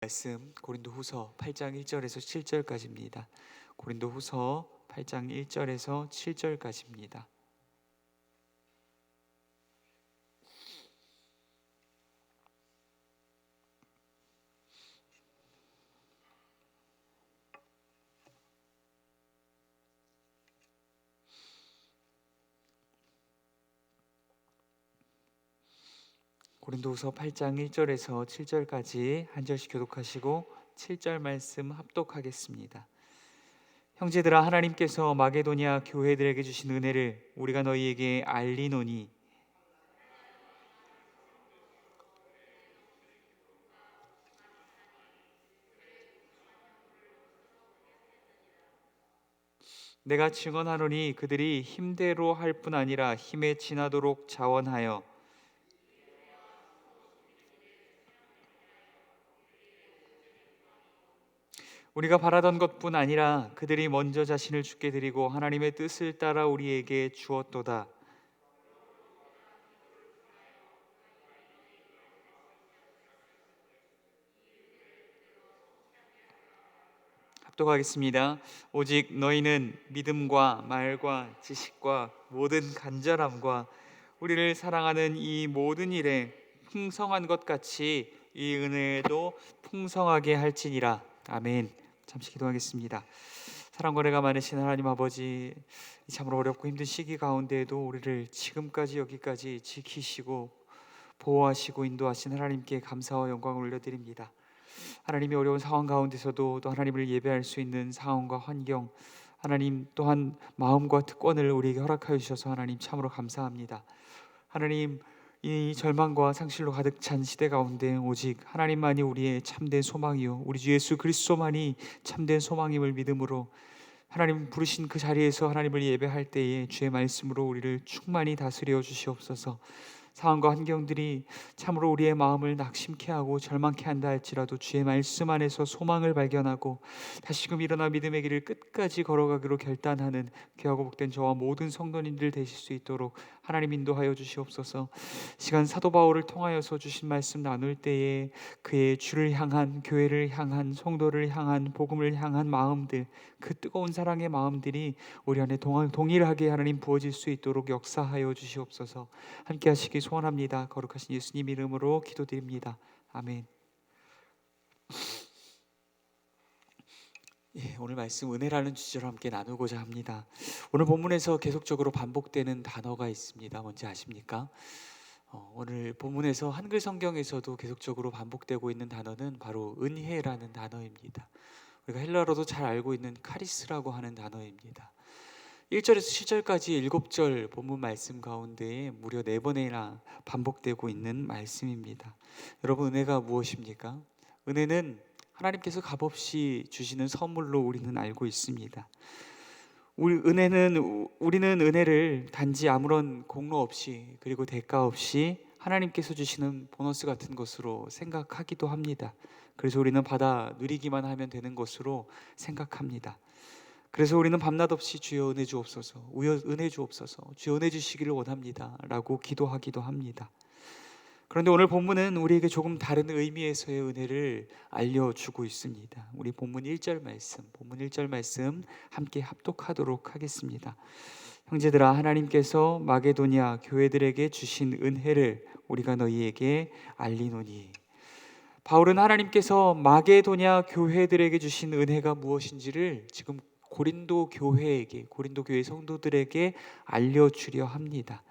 말씀 고린도후서 8장 1절에서 7절까지입니다. 고린도후서 8장 1절에서 7절까지입니다. 고린도후서 8장 1절에서 7절까지 한 절씩 교독하시고 7절 말씀 합독하겠습니다. 형제들아, 하나님께서 마게도냐 교회들에게 주신 은혜를 우리가 너희에게 알리노니 내가 증언하노니 그들이 힘대로 할 뿐 아니라 힘에 지나도록 자원하여 우리가 바라던 것뿐 아니라 그들이 먼저 자신을 주께 드리고 하나님의 뜻을 따라 우리에게 주었도다. 합독하겠습니다. 오직 너희는 믿음과 말과 지식과 모든 간절함과 우리를 사랑하는 이 모든 일에 풍성한 것 같이 이 은혜에도 풍성하게 할지니라. 아멘. 잠시 기도하겠습니다. 사랑과 은혜가 많으신 하나님 아버지, 참으로 어렵고 힘든 시기 가운데에도 우리를 지금까지 여기까지 지키시고 보호하시고 인도하신 하나님께 감사와 영광을 올려드립니다. 하나님이 어려운 상황 가운데서도 또 하나님을 예배할 수 있는 상황과 환경, 하나님 또한 마음과 특권을 우리에게 허락하여 주셔서 하나님 참으로 감사합니다. 하나님, 이 절망과 상실로 가득 찬 시대 가운데 오직 하나님만이 우리의 참된 소망이요 우리 주 예수 그리스도만이 참된 소망임을 믿음으로 하나님 부르신 그 자리에서 하나님을 예배할 때에 주의 말씀으로 우리를 충만히 다스려 주시옵소서. 상황과 환경들이 참으로 우리의 마음을 낙심케 하고 절망케 한다 할지라도 주의 말씀 안에서 소망을 발견하고 다시금 일어나 믿음의 길을 끝까지 걸어가기로 결단하는 귀하고 복된 저와 모든 성도님들 되실 수 있도록 하나님 인도하여 주시옵소서. 시간 사도 바울을 통하여서 주신 말씀 나눌 때에 그의 주를 향한, 교회를 향한, 성도를 향한, 복음을 향한 마음들, 그 뜨거운 사랑의 마음들이 우리 안에 동일하게 하나님 부어질 수 있도록 역사하여 주시옵소서. 함께 하시기 소원합니다. 거룩하신 예수님 이름으로 기도드립니다. 아멘. 오늘 말씀 은혜라는 주제로 함께 나누고자 합니다. 오늘 본문에서 계속적으로 반복되는 단어가 있습니다. 뭔지 아십니까? 오늘 본문에서 한글 성경에서도 계속적으로 반복되고 있는 단어는 바로 은혜라는 단어입니다. 우리가 헬라어로도 잘 알고 있는 카리스라고 하는 단어입니다. 1절에서 7절까지 7절 본문 말씀 가운데에 무려 4번이나 반복되고 있는 말씀입니다. 여러분, 은혜가 무엇입니까? 은혜는 하나님께서 값없이 주시는 선물로 우리는 알고 있습니다. 우리는 은혜를 단지 아무런 공로 없이 그리고 대가 없이 하나님께서 주시는 보너스 같은 것으로 생각하기도 합니다. 그래서 우리는 받아 누리기만 하면 되는 것으로 생각합니다. 그래서 우리는 밤낮 없이 주여 은혜 주옵소서, 은혜 주옵소서, 주여 은혜 주시기를 원합니다 라고 기도하기도 합니다. 그런데 오늘 본문은 우리에게 조금 다른 의미에서의 은혜를 알려주고 있습니다. 우리 본문 1절 말씀 함께 합독하도록 하겠습니다. 형제들아, 하나님께서 마게도냐 교회들에게 주신 은혜를 우리가 너희에게 알리노니. 바울은 하나님께서 마게도냐 교회들에게 주신 은혜가 무엇인지를 지금 고린도 교회 성도들에게 알려주려 합니다.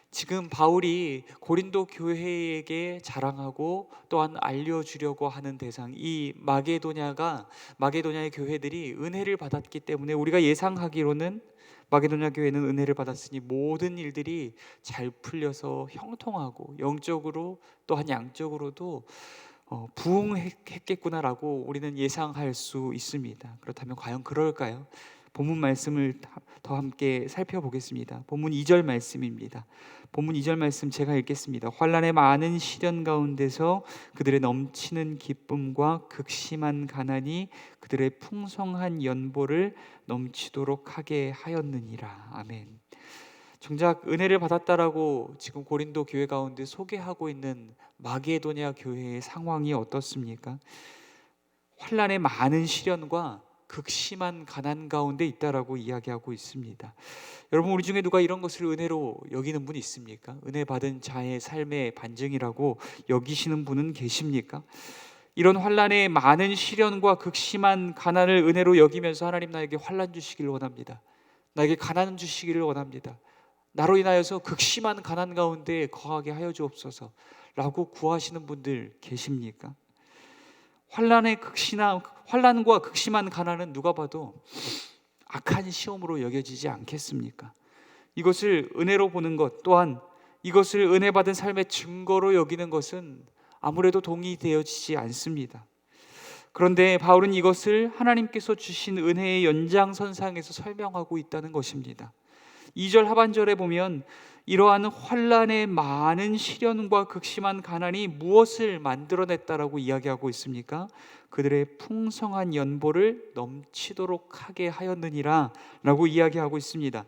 지금 바울이 고린도 교회에게 자랑하고 또한 알려주려고 하는 대상, 이 마게도냐의 교회들이 은혜를 받았기 때문에 우리가 예상하기로는 마게도냐 교회는 은혜를 받았으니 모든 일들이 잘 풀려서 형통하고 영적으로 또한 양적으로도 부흥했겠구나라고 우리는 예상할 수 있습니다. 그렇다면 과연 그럴까요? 본문 말씀을 더 함께 살펴보겠습니다. 본문 2절 말씀입니다. 본문 2절 말씀 제가 읽겠습니다. 환난의 많은 시련 가운데서 그들의 넘치는 기쁨과 극심한 가난이 그들의 풍성한 연보를 넘치도록 하게 하였느니라. 아멘. 정작 은혜를 받았다라고 지금 고린도 교회 가운데 소개하고 있는 마게도냐 교회의 상황이 어떻습니까? 환난의 많은 시련과 극심한 가난 가운데 있다라고 이야기하고 있습니다. 여러분, 우리 중에 누가 이런 것을 은혜로 여기는 분이 있습니까? 은혜 받은 자의 삶의 반증이라고 여기시는 분은 계십니까? 이런 환난의 많은 시련과 극심한 가난을 은혜로 여기면서 하나님, 나에게 환난 주시기를 원합니다. 나에게 가난 주시기를 원합니다. 나로 인하여서 극심한 가난 가운데 거하게 하여 주옵소서 라고 구하시는 분들 계십니까? 환난과 극심한 가난은 누가 봐도 악한 시험으로 여겨지지 않겠습니까? 이것을 은혜로 보는 것, 또한 이것을 은혜 받은 삶의 증거로 여기는 것은 아무래도 동의되어지지 않습니다. 그런데 바울은 이것을 하나님께서 주신 은혜의 연장선상에서 설명하고 있다는 것입니다. 2절 하반절에 보면 이러한 환난의 많은 시련과 극심한 가난이 무엇을 만들어냈다라고 이야기하고 있습니까? 그들의 풍성한 연보를 넘치도록 하게 하였느니라 라고 이야기하고 있습니다.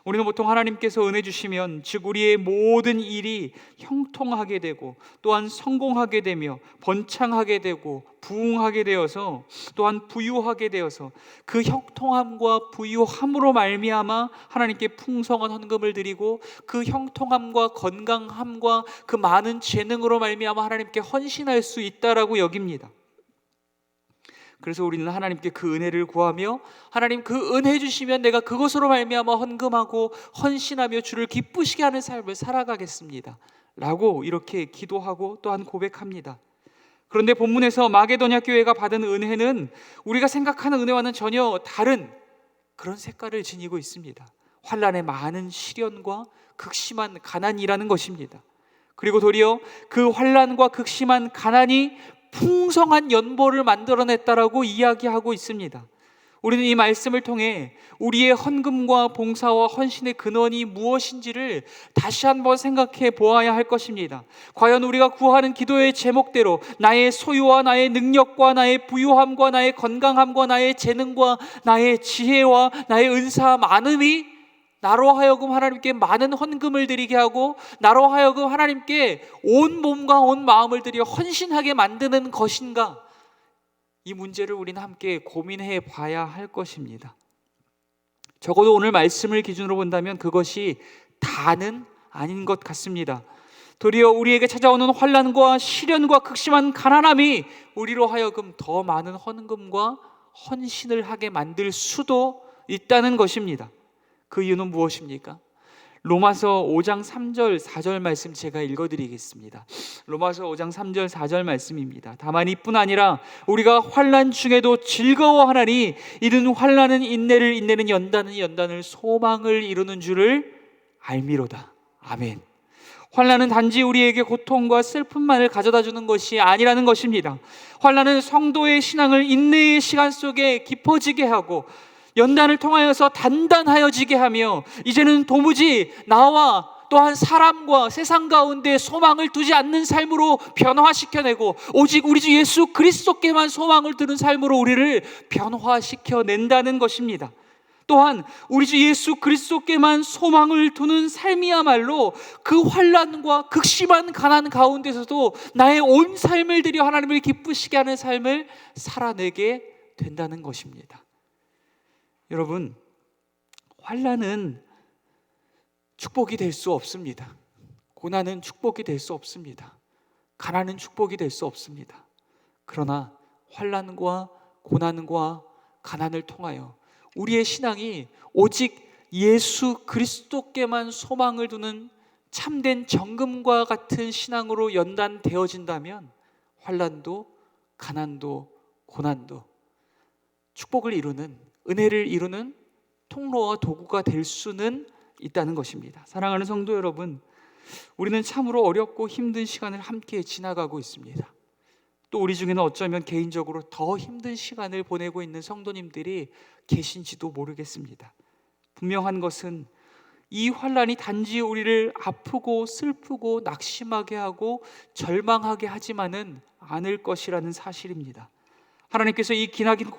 우리는 보통 하나님께서 은혜 주시면, 즉 우리의 모든 일이 형통하게 되고 또한 성공하게 되며 번창하게 되고 부흥하게 되어서 또한 부유하게 되어서 그 형통함과 부유함으로 말미암아 하나님께 풍성한 헌금을 드리고 그 형통함과 건강함과 그 많은 재능으로 말미암아 하나님께 헌신할 수 있다라고 여깁니다. 그래서 우리는 하나님께 그 은혜를 구하며, 하나님 그 은혜 주시면 내가 그것으로 말미암아 헌금하고 헌신하며 주를 기쁘시게 하는 삶을 살아가겠습니다 라고 이렇게 기도하고 또한 고백합니다. 그런데 본문에서 마게도냐 교회가 받은 은혜는 우리가 생각하는 은혜와는 전혀 다른 그런 색깔을 지니고 있습니다. 환난의 많은 시련과 극심한 가난이라는 것입니다. 그리고 도리어 그 환난과 극심한 가난이 풍성한 연보를 만들어냈다라고 이야기하고 있습니다. 우리는 이 말씀을 통해 우리의 헌금과 봉사와 헌신의 근원이 무엇인지를 다시 한번 생각해 보아야 할 것입니다. 과연 우리가 구하는 기도의 제목대로 나의 소유와 나의 능력과 나의 부유함과 나의 건강함과 나의 재능과 나의 지혜와 나의 은사 많음이 나로 하여금 하나님께 많은 헌금을 드리게 하고 나로 하여금 하나님께 온 몸과 온 마음을 들여 헌신하게 만드는 것인가? 이 문제를 우리는 함께 고민해 봐야 할 것입니다. 적어도 오늘 말씀을 기준으로 본다면 그것이 다는 아닌 것 같습니다. 도리어 우리에게 찾아오는 환난과 시련과 극심한 가난함이 우리로 하여금 더 많은 헌금과 헌신을 하게 만들 수도 있다는 것입니다. 그 이유는 무엇입니까? 로마서 5장 3절 4절 말씀 제가 읽어드리겠습니다. 로마서 5장 3절 4절 말씀입니다. 다만 이뿐 아니라 우리가 환난 중에도 즐거워하나니 이는 환난은 인내를, 인내는 연단은 연단을, 소망을 이루는 줄을 알미로다. 아멘. 환난은 단지 우리에게 고통과 슬픔만을 가져다 주는 것이 아니라는 것입니다. 환난은 성도의 신앙을 인내의 시간 속에 깊어지게 하고 연단을 통하여서 단단하여지게 하며 이제는 도무지 나와 또한 사람과 세상 가운데 소망을 두지 않는 삶으로 변화시켜내고 오직 우리 주 예수 그리스도께만 소망을 두는 삶으로 우리를 변화시켜낸다는 것입니다. 또한 우리 주 예수 그리스도께만 소망을 두는 삶이야말로 그 환난과 극심한 가난 가운데서도 나의 온 삶을 들여 하나님을 기쁘시게 하는 삶을 살아내게 된다는 것입니다. 여러분, 환난은 축복이 될 수 없습니다. 고난은 축복이 될 수 없습니다. 가난은 축복이 될 수 없습니다. 그러나 환난과 고난과 가난을 통하여 우리의 신앙이 오직 예수 그리스도께만 소망을 두는 참된 정금과 같은 신앙으로 연단되어진다면 환난도 가난도 고난도 축복을 이루는, 은혜를 이루는 통로와 도구가 될 수는 있다는 것입니다. 사랑하는 성도 여러분, 우리는 참으로 어렵고 힘든 시간을 함께 지나가고 있습니다. 또 우리 중에는 어쩌면 개인적으로 더 힘든 시간을 보내고 있는 성도님들이 계신지도 모르겠습니다. 분명한 것은 이 환난이 단지 우리를 아프고 슬프고 낙심하게 하고 절망하게 하지만은 않을 것이라는 사실입니다. 하나님께서 이 기나긴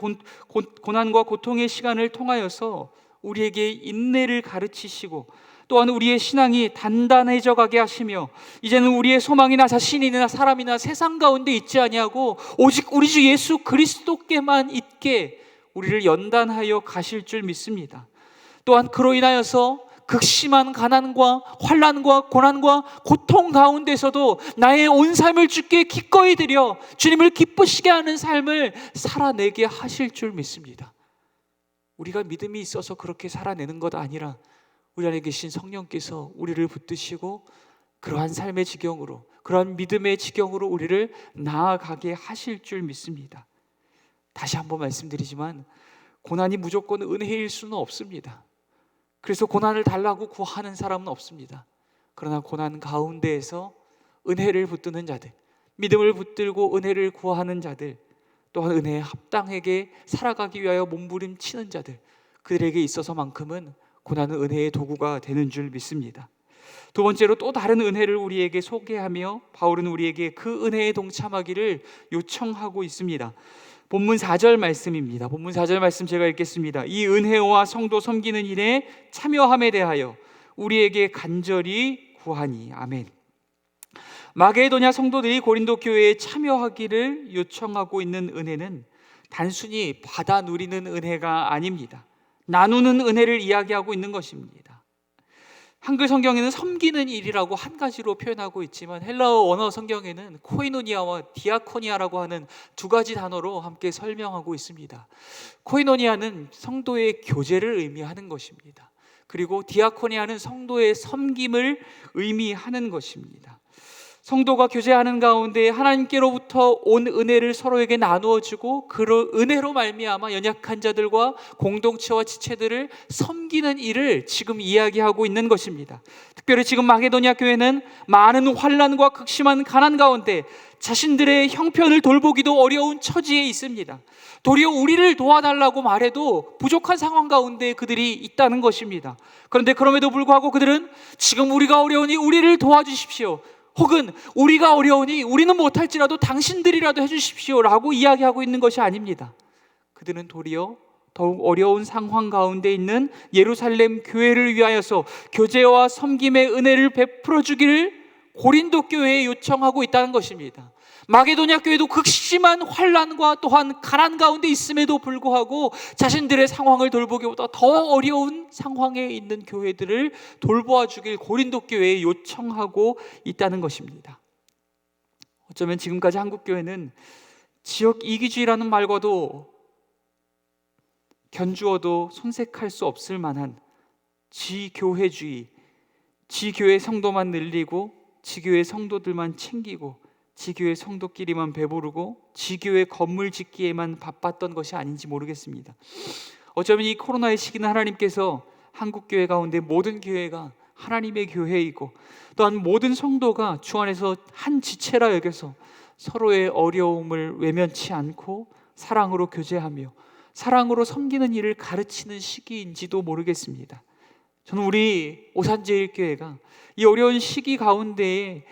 고난과 고통의 시간을 통하여서 우리에게 인내를 가르치시고 또한 우리의 신앙이 단단해져 가게 하시며 이제는 우리의 소망이 나 자신이나 사람이나 세상 가운데 있지 아니하고 오직 우리 주 예수 그리스도께만 있게 우리를 연단하여 가실 줄 믿습니다. 또한 그로 인하여서 극심한 가난과 환난과 고난과 고통 가운데서도 나의 온 삶을 주께 기꺼이 드려 주님을 기쁘시게 하는 삶을 살아내게 하실 줄 믿습니다. 우리가 믿음이 있어서 그렇게 살아내는 것 아니라 우리 안에 계신 성령께서 우리를 붙드시고 그러한 삶의 지경으로, 그러한 믿음의 지경으로 우리를 나아가게 하실 줄 믿습니다. 다시 한번 말씀드리지만 고난이 무조건 은혜일 수는 없습니다. 그래서 고난을 달라고 구하는 사람은 없습니다. 그러나 고난 가운데에서 은혜를 붙드는 자들, 믿음을 붙들고 은혜를 구하는 자들, 또한 은혜에 합당하게 살아가기 위하여 몸부림치는 자들, 그들에게 있어서만큼은 고난은 은혜의 도구가 되는 줄 믿습니다. 두 번째로 또 다른 은혜를 우리에게 소개하며 바울은 우리에게 그 은혜에 동참하기를 요청하고 있습니다. 본문 4절 말씀입니다. 본문 4절 말씀 제가 읽겠습니다. 이 은혜와 성도 섬기는 일에 참여함에 대하여 우리에게 간절히 구하니. 아멘. 마게도냐 성도들이 고린도 교회에 참여하기를 요청하고 있는 은혜는 단순히 받아 누리는 은혜가 아닙니다. 나누는 은혜를 이야기하고 있는 것입니다. 한글 성경에는 섬기는 일이라고 한 가지로 표현하고 있지만 헬라어 원어 성경에는 코이노니아와 디아코니아라고 하는 두 가지 단어로 함께 설명하고 있습니다. 코이노니아는 성도의 교제를 의미하는 것입니다. 그리고 디아코니아는 성도의 섬김을 의미하는 것입니다. 성도가 교제하는 가운데 하나님께로부터 온 은혜를 서로에게 나누어 주고 그 은혜로 말미암아 연약한 자들과 공동체와 지체들을 섬기는 일을 지금 이야기하고 있는 것입니다. 특별히 지금 마게도냐 교회는 많은 환난과 극심한 가난 가운데 자신들의 형편을 돌보기도 어려운 처지에 있습니다. 도리어 우리를 도와달라고 말해도 부족한 상황 가운데 그들이 있다는 것입니다. 그런데 그럼에도 불구하고 그들은 지금 우리가 어려우니 우리를 도와주십시오, 혹은 우리가 어려우니 우리는 못할지라도 당신들이라도 해주십시오 라고 이야기하고 있는 것이 아닙니다. 그들은 도리어 더욱 어려운 상황 가운데 있는 예루살렘 교회를 위하여서 교제와 섬김의 은혜를 베풀어 주기를 고린도 교회에 요청하고 있다는 것입니다. 마게도냐 교회도 극심한 환난과 또한 가난 가운데 있음에도 불구하고 자신들의 상황을 돌보기보다 더 어려운 상황에 있는 교회들을 돌보아 주길 고린도 교회에 요청하고 있다는 것입니다. 어쩌면 지금까지 한국 교회는 지역 이기주의라는 말과도 견주어도 손색할 수 없을 만한 지교회주의, 지교회 성도만 늘리고 지교회 성도들만 챙기고 지교회 성도끼리만 배부르고 지교회 건물 짓기에만 바빴던 것이 아닌지 모르겠습니다. 어쩌면 이 코로나의 시기는 하나님께서 한국교회 가운데 모든 교회가 하나님의 교회이고 또한 모든 성도가 주 안에서 한 지체라 여겨서 서로의 어려움을 외면치 않고 사랑으로 교제하며 사랑으로 섬기는 일을 가르치는 시기인지도 모르겠습니다. 저는 우리 오산제일교회가 이 어려운 시기 가운데에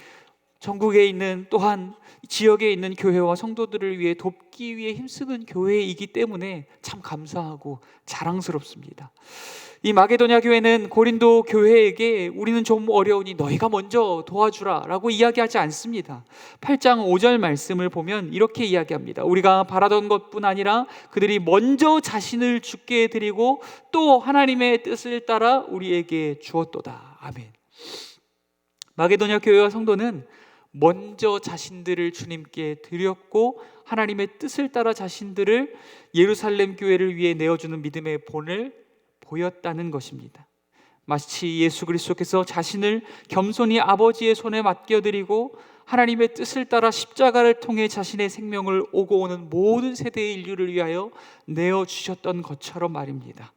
전국에 있는 또한 지역에 있는 교회와 성도들을 위해 돕기 위해 힘쓰는 교회이기 때문에 참 감사하고 자랑스럽습니다. 이 마게도냐 교회는 고린도 교회에게 우리는 좀 어려우니 너희가 먼저 도와주라 라고 이야기하지 않습니다. 8장 5절 말씀을 보면 이렇게 이야기합니다. 우리가 바라던 것뿐 아니라 그들이 먼저 자신을 주께 드리고 또 하나님의 뜻을 따라 우리에게 주었도다. 아멘. 마게도냐 교회와 성도는 먼저 자신들을 주님께 드렸고 하나님의 뜻을 따라 자신들을 예루살렘 교회를 위해 내어주는 믿음의 본을 보였다는 것입니다. 마치 예수 그리스도께서 자신을 겸손히 아버지의 손에 맡겨드리고 하나님의 뜻을 따라 십자가를 통해 자신의 생명을 오고 오는 모든 세대의 인류를 위하여 내어주셨던 것처럼 말입니다.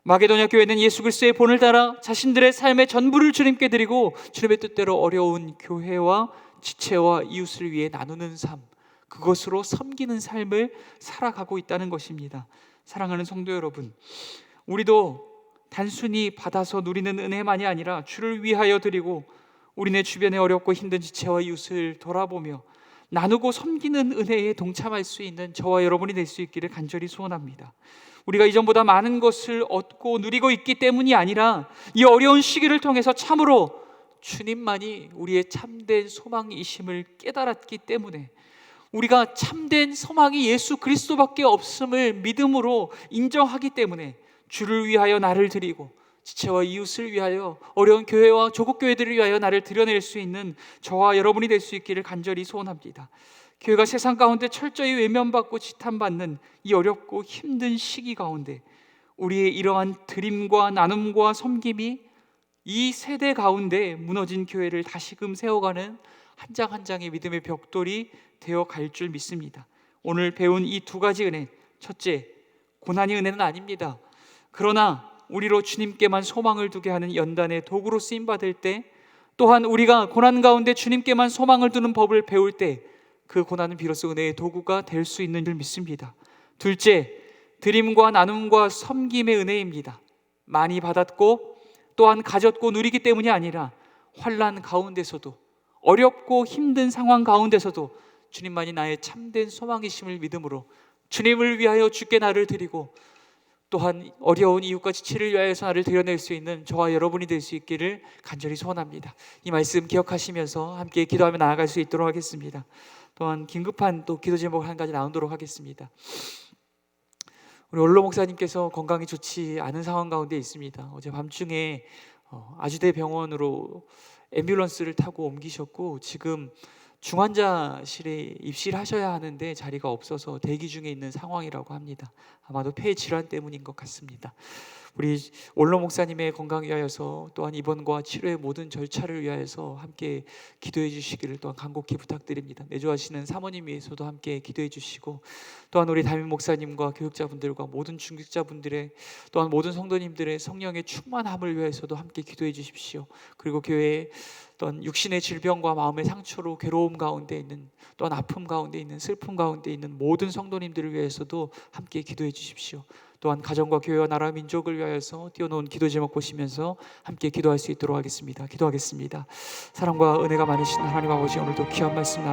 마게도냐 교회는 예수 그리스도의 본을 따라 자신들의 삶의 전부를 주님께 드리고 주님의 뜻대로 어려운 교회와 지체와 이웃을 위해 나누는 삶, 그것으로 섬기는 삶을 살아가고 있다는 것입니다. 사랑하는 성도 여러분, 우리도 단순히 받아서 누리는 은혜만이 아니라 주를 위하여 드리고 우리네 주변에 어렵고 힘든 지체와 이웃을 돌아보며 나누고 섬기는 은혜에 동참할 수 있는 저와 여러분이 될 수 있기를 간절히 소원합니다. 우리가 이전보다 많은 것을 얻고 누리고 있기 때문이 아니라 이 어려운 시기를 통해서 참으로 주님만이 우리의 참된 소망이심을 깨달았기 때문에, 우리가 참된 소망이 예수 그리스도밖에 없음을 믿음으로 인정하기 때문에 주를 위하여 나를 드리고 지체와 이웃을 위하여, 어려운 교회와 조국 교회들을 위하여 나를 드려낼 수 있는 저와 여러분이 될 수 있기를 간절히 소원합니다. 교회가 세상 가운데 철저히 외면받고 지탄받는 이 어렵고 힘든 시기 가운데 우리의 이러한 드림과 나눔과 섬김이 이 세대 가운데 무너진 교회를 다시금 세워가는 한 장 한 장의 믿음의 벽돌이 되어 갈 줄 믿습니다. 오늘 배운 이 두 가지 은혜, 첫째, 고난이 은혜는 아닙니다. 그러나 우리로 주님께만 소망을 두게 하는 연단의 도구로 쓰임받을 때, 또한 우리가 고난 가운데 주님께만 소망을 두는 법을 배울 때 그 고난은 비로소 은혜의 도구가 될 수 있는 줄 믿습니다. 둘째, 드림과 나눔과 섬김의 은혜입니다. 많이 받았고 또한 가졌고 누리기 때문이 아니라 환난 가운데서도, 어렵고 힘든 상황 가운데서도 주님만이 나의 참된 소망이심을 믿음으로 주님을 위하여 주께 나를 드리고, 또한 어려운 이웃과 지체를 위하여서 나를 드러낼 수 있는 저와 여러분이 될 수 있기를 간절히 소원합니다. 이 말씀 기억하시면서 함께 기도하며 나아갈 수 있도록 하겠습니다. 또한 긴급한 또 기도 제목을 한 가지 나누도록 하겠습니다. 우리 원로 목사님께서 건강이 좋지 않은 상황 가운데 있습니다. 어제 밤중에 아주대 병원으로 앰뷸런스를 타고 옮기셨고, 지금 중환자실에 입실을 하셔야 하는데 자리가 없어서 대기 중에 있는 상황이라고 합니다. 아마도 폐 질환 때문인 것 같습니다. 우리 원로 목사님의 건강 위하여서, 또한 입원과 치료의 모든 절차를 위하여서 함께 기도해 주시기를 또한 간곡히 부탁드립니다. 내조하시는 사모님 위해서도 함께 기도해 주시고, 또한 우리 담임 목사님과 교육자분들과 모든 중직자분들의, 또한 모든 성도님들의 성령의 충만함을 위해서도 함께 기도해 주십시오. 그리고 교회에 또한 육신의 질병과 마음의 상처로 괴로움 가운데 있는, 또한 아픔 가운데 있는, 슬픔 가운데 있는 모든 성도님들을 위해서도 함께 기도해 주십시오. 또한 가정과 교회와 나라 민족을 위하여서 띄워놓은 기도 제목 보시면서 함께 기도할 수 있도록 하겠습니다. 기도하겠습니다. 사랑과 은혜가 많으신 하나님 아버지, 오늘도 귀한 말씀